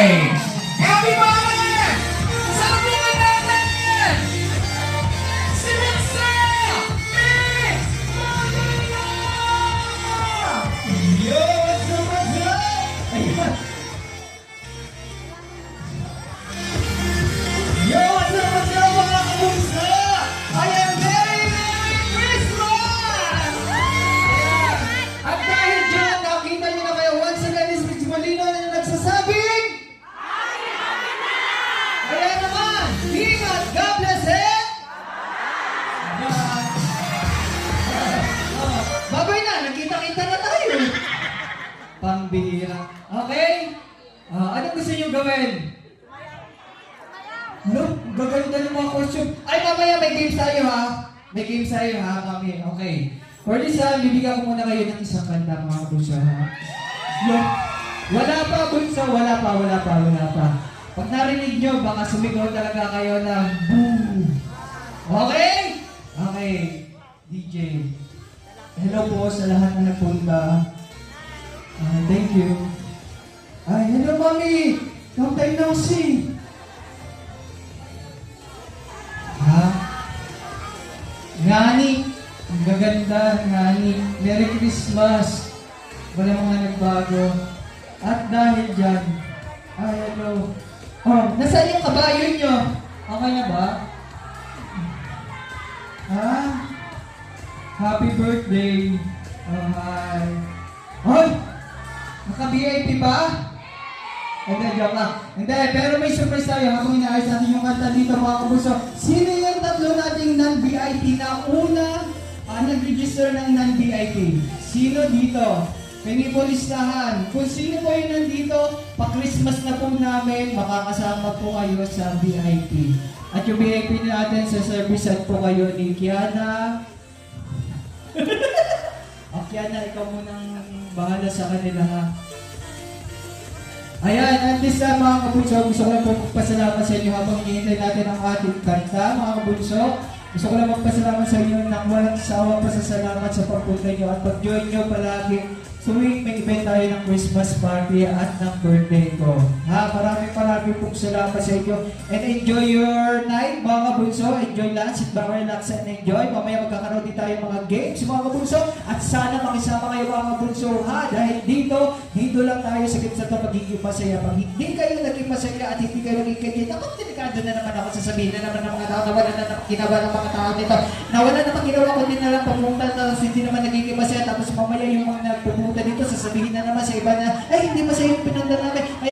Everybody! Sabihin natin! Si Mixer! Mix Manila! Yo, what's up, what's up? Ayan. Yo, what's up, mga kamusta? I am very Merry Christmas! Ayan. At dahil dyan, nakita niyo na kayo once again is Mix Molino na nagsasabing kaya naman, ingat, God bless it! Babay na, nakita-kita na tayo. Pambihira. Okay? Anong gusto niyo gawin? No, gaganda ng mga costume. Ay, mamaya may games tayo ha. May games tayo ha, kami. Okay. For this time, bibigyan ko muna kayo ng isang kanta mga bunso ha. No. Wala pa bunso, wala pa. Pag narinig nyo, baka sumigaw talaga kayo ng boom. Okay? Okay. DJ. Hello po sa lahat na nagpunta. Thank you. Ay, hello mami. Long time no see. Ha? Ngani. Ang gaganda, Ngani. Merry Christmas. Wala mga nagbago. At dahil dyan, ay, hello. Oh, nasaan yung kabayo nyo? Okay na ba? Ha? Happy birthday. Oh, hi. Hoy! Naka-VIP ba? Hindi, joke lang. Hindi, pero may surprise tayo habang inaayos natin yung kanta dito mga kabuso. Sino yung tatlo nating non-VIP na unang nag-register ng non-VIP? Sino dito? Pwede po listahan. Kung sino po yung nandito, pa-Christmas na po namin, makakasama po kayo sa VIP. At yung VIP natin, sa servicean po kayo ni Kiana. Kiana, ikaw munang bahala sa kanila ha. Ayan, at this time mga kabunso, gusto ko lang po magpasalamat sa inyo habang hinihintay natin ang ating kanta mga kabunso. Gusto ko lang magpasalamat sa inyo ng walang sawa pasasalamat sa pagpunta nyo at pag-join nyo palagi. Tuwing may event tayo ng Christmas party at ng birthday ko. Ha, maraming pong salamat sa inyo. And enjoy your night mga kabunso. Enjoy lahat, sit back, relax and enjoy. Mamaya magkakaroon din tayo mga games mga kabunso. At sana makisama kayo mga kabunso ha. Dahil dito lang tayo sa gitsa ito magiging masaya. Pag hindi kayo naging masaya at hindi kayo naging kanya, ako delikado na naman ako sasabihin na naman ng mga tao na wala na naman ginawa ng mga tao nito. Na wala naman ginawa ko din na lang pamunta na hindi naman nagiging masaya. Tapos mamaya yung mga nagpupunta dito, sasabihin na naman sa iba na, ay hindi masaya yung pinunta namin.